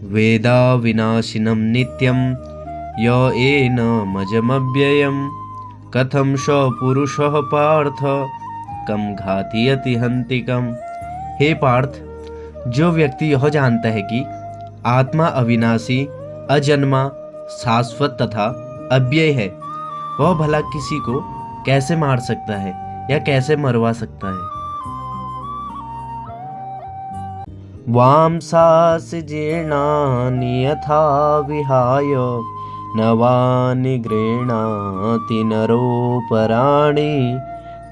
वेदा विनाशिनं नित्यं य एनमजमव्ययम् कथं स पुरुषः पार्थ कम घातयति हन्तिकम्। हे पार्थ, जो व्यक्ति यह जानता है कि आत्मा अविनाशी, अजन्मा, शाश्वत तथा अव्यय है, वह भला किसी को कैसे मार सकता है या कैसे मरवा सकता है। वांसासि जीर्णानि यथा विहाय नवानि गृह्णाति नरोपराणि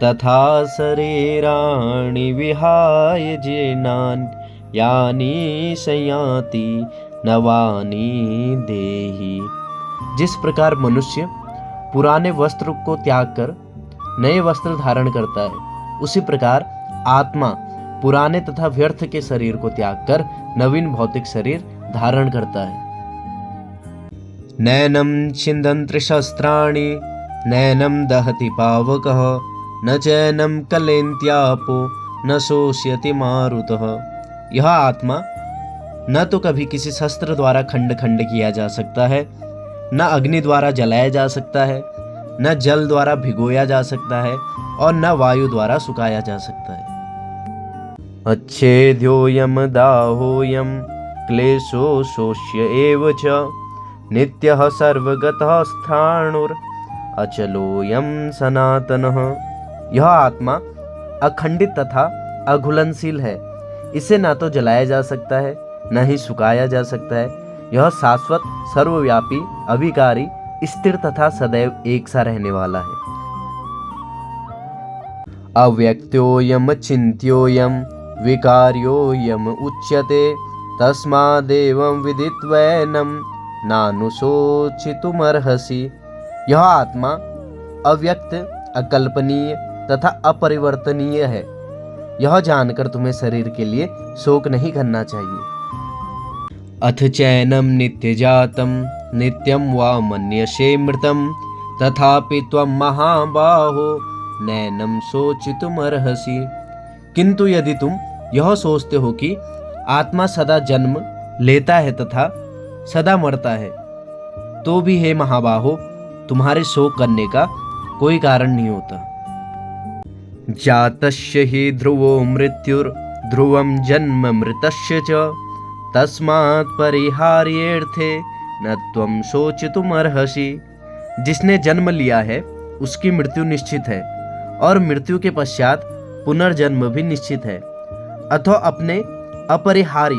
तथा शरीराणि विहाय जीर्णानि यानि संयाति नवानि देहि। जिस प्रकार मनुष्य पुराने वस्त्र को त्याग कर नए वस्त्र धारण करता है, उसी प्रकार आत्मा पुराने तथा व्यर्थ के शरीर को त्याग कर नवीन भौतिक शरीर धारण करता है। नैनं छिन्दन्ति शस्त्राणि नैनं दहति पावकः न चैनं कलयन्त्यापो न शोष्यति मारुतः। यह आत्मा न तो कभी किसी शस्त्र द्वारा खंड खंड किया जा सकता है, न अग्नि द्वारा जलाया जा सकता है, न जल द्वारा भिगोया जा सकता है और न वायु द्वारा सुखाया जा सकता है। अच्छेद्योऽयं दाहोऽयं क्लेशो शोष्य एव च नित्यः सर्वगतः स्थाणुर् अचलोऽयं सनातनः। यह आत्मा अखंडित तथा अघुलनशील है। इसे ना तो जलाया जा सकता है, न ही सुखाया जा सकता है। यह शाश्वत, सर्वव्यापी, अविकारी, स्थिर तथा सदैव एक सा रहने वाला है। अव्यक्तोऽयम् चिन्त्योऽयम् विकार्योऽयम् उच्यते तस्मादेवं विदित्वैनं नानुशोचितुमर्हसि। यह आत्मा अव्यक्त, अकल्पनीय तथा अपरिवर्तनीय है। यह जानकर तुम्हें शरीर के लिए शोक नहीं करना चाहिए। अथ चैनं नित्यजातं नित्यं वा मन्यसे मृतं तथापि त्वं महाबाहो नैनं शोचितुमर्हसि। किंतु यदि तुम यह सोचते हो कि आत्मा सदा जन्म लेता है तथा सदा मरता है, तो भी हे महाबाहो, तुम्हारे शोक करने का कोई कारण नहीं होता। जातस्य हि ध्रुवो मृत्युर्ध्रुवं जन्म मृतस्य च तस्मात् परिहार्येऽर्थे न त्वं शोचितुमर्हसि। जिसने जन्म लिया है उसकी मृत्यु निश्चित है और मृत्यु के पश्चात पुनर्जन्म भी निश्चित है, अथवा अपने अपरिहार्य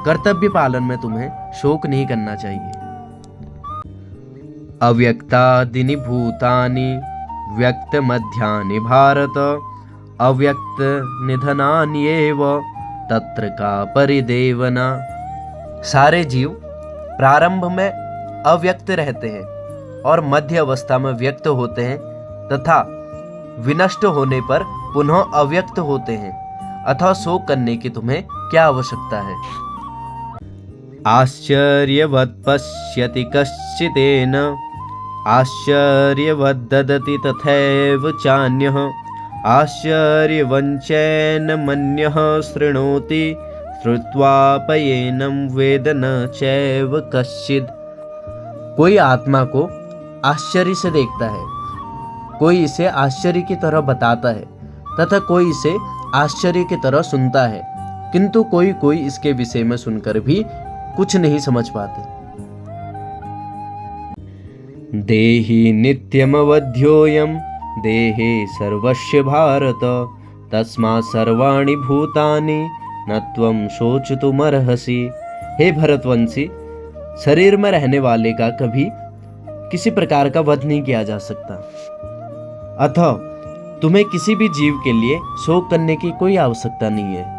कर्तव्य पालन में तुम्हें शोक नहीं करना चाहिए। अव्यक्तादीनि भूतानि व्यक्त मध्यानि भारत अव्यक्त निधनान्येव तत्र का परिदेवना। सारे जीव प्रारंभ में अव्यक्त रहते हैं और मध्य अवस्था में व्यक्त होते हैं तथा विनष्ट होने पर पुनः अव्यक्त होते हैं, अथवा शोक करने की तुम्हें क्या आवश्यकता है। आश्चर्यवत् पश्यति कश्चिदेन आश्चर्यवत् ददति तथैव चान्यः आश्चर्यवञ्चैन मन्यः शृणोति श्रुत्वापयेनं वेद न चैव कश्चिद्। कोई आत्मा को आश्चर्य से देखता है, कोई इसे आश्चर्य की तरह बताता है तथा कोई इसे आश्चर्य की तरह सुनता है, किंतु कोई कोई इसके विषय में सुनकर भी कुछ नहीं समझ पाते। देहि नित्यमवध्योऽयं देहे सर्वस्य भारत तस्मात् सर्वाणि भूतानि न त्वं शोचितुमर्हसि। हे भरतवंशी, शरीर में रहने वाले का कभी किसी प्रकार का वध नहीं किया जा सकता, अतः तुम्हें किसी भी जीव के लिए शोक करने की कोई आवश्यकता नहीं है।